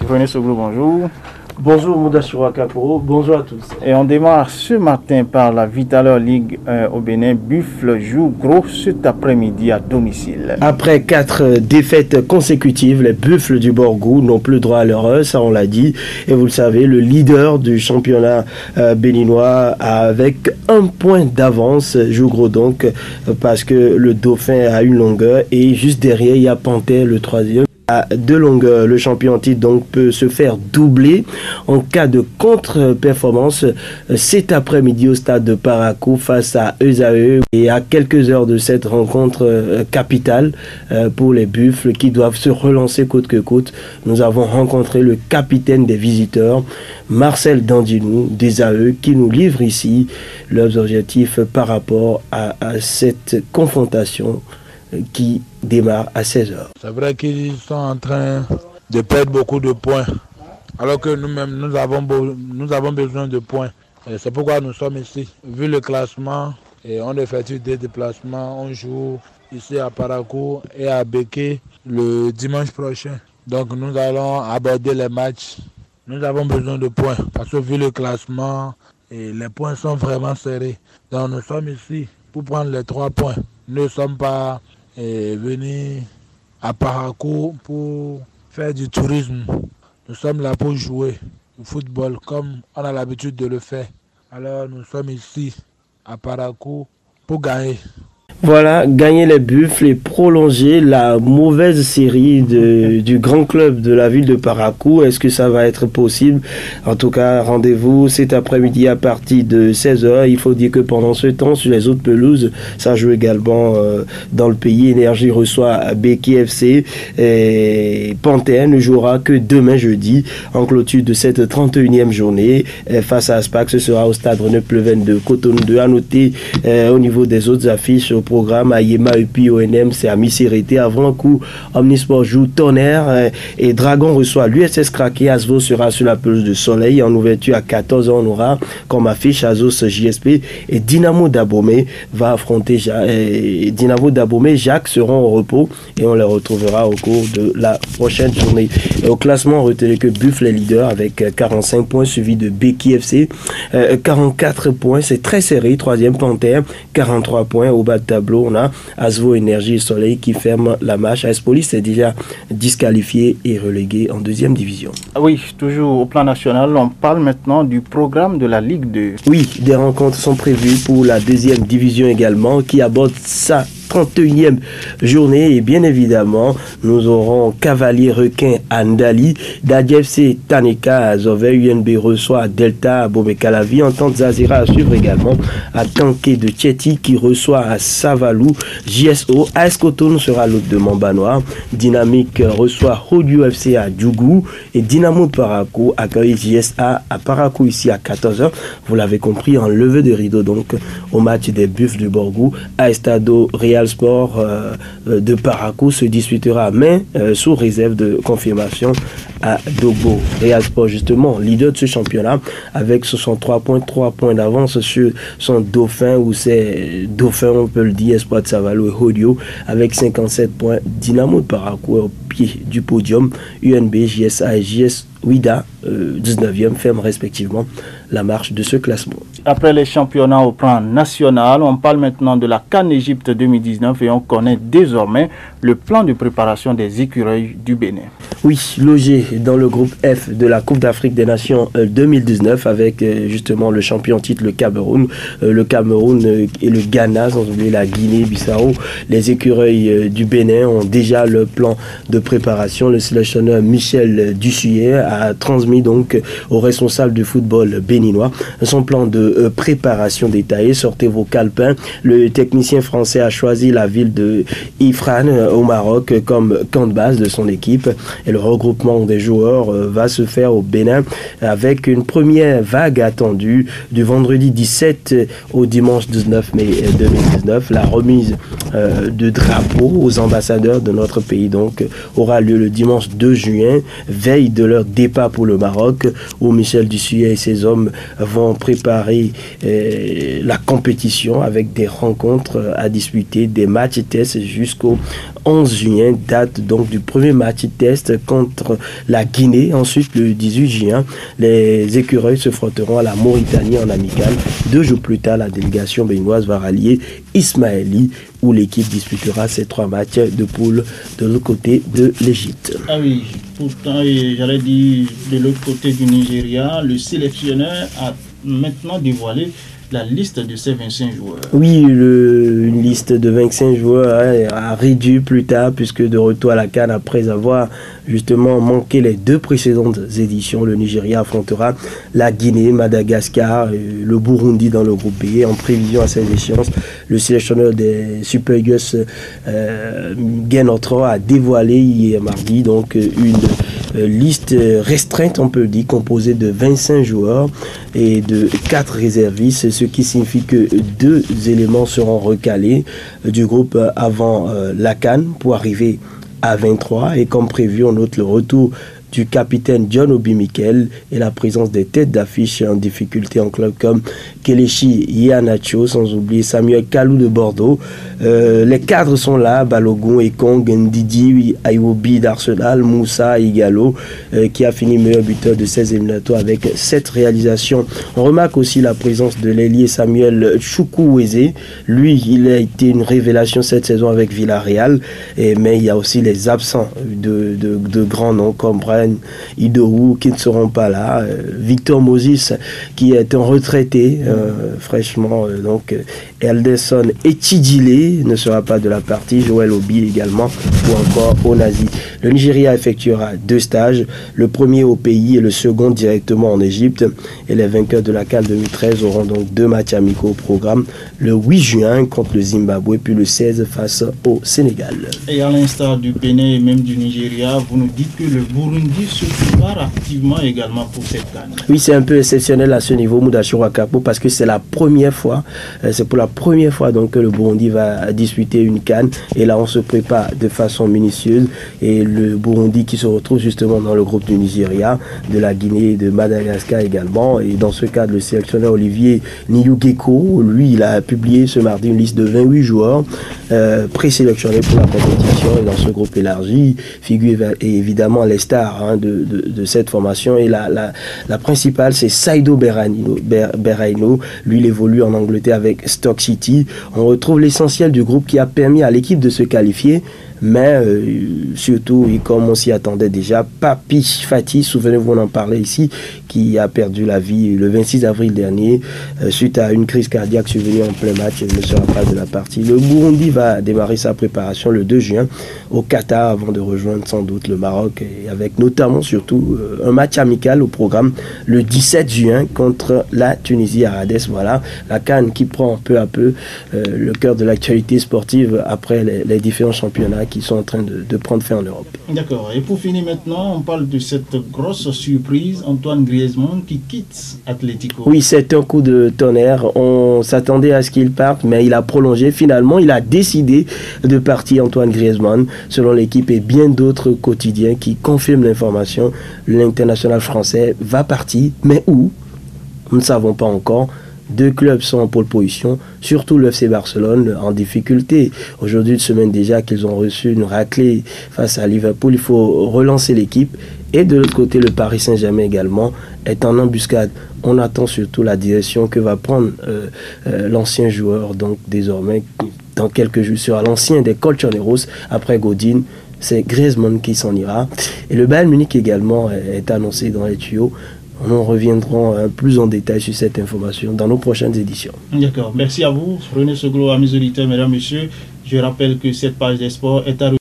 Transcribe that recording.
René Soglou, bonjour. Bonjour Moudachura Kaporo, bonjour à tous. Et on démarre ce matin par la Vital'or Ligue 1 au Bénin. Buffle joue gros cet après-midi à domicile. Après 4 défaites consécutives, les Buffles du Borgou n'ont plus droit à l'erreur, ça on l'a dit. Et vous le savez, le leader du championnat béninois avec 1 point d'avance joue gros donc parce que le Dauphin a une longueur et juste derrière il y a Panthère le troisième. À 2 longueurs, le champion en titre donc peut se faire doubler en cas de contre-performance cet après-midi au stade de Parakou face à Esae. Et à quelques heures de cette rencontre capitale pour les Buffles qui doivent se relancer coûte que coûte, nous avons rencontré le capitaine des visiteurs, Marcel Dandinou d'Esae, qui nous livre ici leurs objectifs par rapport à cette confrontation qui démarre à 16h. C'est vrai qu'ils sont en train de perdre beaucoup de points, alors que nous-mêmes, nous avons besoin de points. Et c'est pourquoi nous sommes ici. Vu le classement, et on effectue des déplacements, on joue ici à Parakou et à Béké le dimanche prochain. Donc nous allons aborder les matchs. Nous avons besoin de points, parce que vu le classement, et les points sont vraiment serrés. Donc nous sommes ici pour prendre les 3 points. Nous ne sommes pas venir à Parakou pour faire du tourisme. Nous sommes là pour jouer au football comme on a l'habitude de le faire. Alors nous sommes ici à Parakou pour gagner. Voilà, gagner les Buffles et prolonger la mauvaise série du grand club de la ville de Parakou. Est-ce que ça va être possible? En tout cas, rendez-vous cet après-midi à partir de 16h. Il faut dire que pendant ce temps, sur les autres pelouses, ça joue également dans le pays. Énergie reçoit Béki FC et Panthère ne jouera que demain jeudi en clôture de cette 31e journée face à Aspac. Ce sera au stade René Pleven de Cotonou 2. À noter au niveau des autres affiches au programme Ayema Upi ONM, c'est à mi-sérété. Avant coup, Omnisport joue Tonnerre et Dragon reçoit l'USS Kraké. Asvo sera sur la pelouse de Soleil. En ouverture à 14h, on aura comme affiche Azos JSP et Dynamo d'Abomey va affronter Dynamo d'Abomey. Jacques seront au repos et on les retrouvera au cours de la prochaine journée. Et au classement, retenez que Buffle est leader avec 45 points, suivi de Béki FC 44 points. C'est très serré. Troisième Panthère 43 points. Au bas de tableau, on a Asvo Énergie et Soleil qui ferment la marche. AS Police est déjà disqualifié et relégué en 2e division. Oui, toujours au plan national, on parle maintenant du programme de la Ligue 2. Oui, des rencontres sont prévues pour la 2e division également qui aborde ça 31e journée et bien évidemment nous aurons Cavalier Requin à Ndali, DADFC Taneka à Zové, UNB reçoit Delta à Bomé-Calavi, Entente Zazira à suivre également à Tanké de Tchéti qui reçoit à Savalou, JSO, AS Cotonou sera l'hôte de Mambanois, Dynamique reçoit Hodio FC à Djougou et Dynamo Parakou accueille JSA à Parakou ici à 14h. Vous l'avez compris, en levée de rideau donc au match des Buffles du Borgou. À Estado Real Sport de Parakou se disputera mais sous réserve de confirmation à Dogbo. Real Sport justement leader de ce championnat avec 63 points, 3 points d'avance sur son dauphin ou ses dauphins on peut le dire, Espoir de Savalou et Hodio avec 57 points. Dynamo de Parakou au pied du podium, UNB, JSA et JS Ouida 19e ferment respectivement la marche de ce classement. Après les championnats au plan national, on parle maintenant de la CAN Égypte 2019 et on connaît désormais le plan de préparation des écureuils du Bénin. Oui, logé dans le groupe F de la Coupe d'Afrique des Nations 2019 avec justement le champion titre, le Cameroun et le Ghana, sans oublier la Guinée-Bissau. Les écureuils du Bénin ont déjà le plan de préparation. Le sélectionneur Michel Dussuyer a transmis donc au responsable du football béninois son plan de préparation détaillée. Sortez vos calepins. Le technicien français a choisi la ville de Ifrane au Maroc comme camp de base de son équipe. Et le regroupement des joueurs va se faire au Bénin avec une première vague attendue du vendredi 17 au dimanche 19 mai 2019. La remise de drapeaux aux ambassadeurs de notre pays donc aura lieu le dimanche 2 juin, veille de leur départ pour le Maroc, où Michel Dussuyer et ses hommes vont préparer la compétition avec des rencontres à disputer, des matchs tests jusqu'au 11 juin, date donc du premier match test contre la Guinée. Ensuite, le 18 juin, les écureuils se frotteront à la Mauritanie en amical. 2 jours plus tard, la délégation béninoise va rallier Ismaïli, où l'équipe disputera ses 3 matchs de poule de l'autre côté de l'Égypte. Ah oui, pourtant, j'allais dire de l'autre côté du Nigeria, le sélectionneur a maintenant dévoilé la liste de ces 25 joueurs. Oui, une liste de 25 joueurs a réduit plus tard, puisque de retour à la CAN après avoir justement manqué les 2 précédentes éditions, le Nigeria affrontera la Guinée, Madagascar, le Burundi dans le groupe B. En prévision à cette échéance, le sélectionneur des Super Eagles, Guy Otro, a dévoilé hier mardi donc une liste restreinte, on peut dire, composée de 25 joueurs et de 4 réservistes, ce qui signifie que 2 éléments seront recalés du groupe avant la CAN pour arriver à 23, et comme prévu, on note le retour du capitaine John Obi Mikel et la présence des têtes d'affiche en difficulté en club comme Kelechi Iheanacho, sans oublier Samuel Kalou de Bordeaux. Les cadres sont là, Balogun, Ekong, Ndidi, Ayobi d'Arsenal, Moussa Igalo, qui a fini meilleur buteur de 16 éliminatoires avec 7 réalisations. On remarque aussi la présence de l'ailier Samuel Chukwueze. Lui, il a été une révélation cette saison avec Villarreal, mais il y a aussi les absents de grands noms comme Brian Idowu qui ne seront pas là, Victor Moses qui est un retraité fraîchement, donc Elderson Echidile ne sera pas de la partie, Joël Obi également, ou encore Onazi. Le Nigeria effectuera 2 stages, le premier au pays et le second directement en Égypte, et les vainqueurs de la CAN 2013 auront donc 2 matchs amicaux au programme, le 8 juin contre le Zimbabwe, puis le 16 face au Sénégal. Et à l'instar du Bénin et même du Nigeria, vous nous dites que le Burundi se prépare activement également pour cette CAN. Oui, c'est un peu exceptionnel à ce niveau, Mudashiru Akapo, parce que c'est la première fois, c'est pour la première fois donc que le Burundi va disputer une CAN, et là on se prépare de façon minutieuse, et le Burundi qui se retrouve justement dans le groupe du Nigeria, de la Guinée et de Madagascar également, et dans ce cadre le sélectionneur Olivier Niyugeko, lui il a publié ce mardi une liste de 28 joueurs présélectionnés pour la compétition, et dans ce groupe élargi figurent évidemment les stars de cette formation, et la principale c'est Saido Berraino. Lui il évolue en Angleterre avec Stoke City. On retrouve l'essentiel du groupe qui a permis à l'équipe de se qualifier, mais surtout, et comme on s'y attendait déjà, Papi Fati, souvenez-vous, on en parlait ici, qui a perdu la vie le 26 avril dernier suite à une crise cardiaque survenue en plein match, il ne sera pas de la partie. Le Burundi va démarrer sa préparation le 2 juin au Qatar avant de rejoindre sans doute le Maroc, et avec notamment surtout un match amical au programme le 17 juin contre la Tunisie à Rades. Voilà, la CAN qui prend peu à peu le cœur de l'actualité sportive après les différents championnats qui sont en train de prendre fin en Europe. D'accord. Et pour finir maintenant, on parle de cette grosse surprise, Antoine Griezmann qui quitte Atlético. Oui, c'est un coup de tonnerre. On s'attendait à ce qu'il parte, mais il a prolongé. Finalement, il a décidé de partir, Antoine Griezmann, selon l'équipe et bien d'autres quotidiens qui confirment l'information. L'international français va partir, mais où? Nous ne savons pas encore. 2 clubs sont en pole position, surtout le FC Barcelone en difficulté. Aujourd'hui, une semaine déjà qu'ils ont reçu une raclée face à Liverpool. Il faut relancer l'équipe. Et de l'autre côté, le Paris Saint-Germain également est en embuscade. On attend surtout la direction que va prendre l'ancien joueur, donc désormais, dans quelques jours, sera l'ancien des Colchoneros après Godin. C'est Griezmann qui s'en ira. Et le Bayern Munich également est annoncé dans les tuyaux. Nous reviendrons plus en détail sur cette information dans nos prochaines éditions. D'accord. Merci à vous. René Soglo, à mes auditeurs, mesdames, messieurs. Je rappelle que cette page des sports est à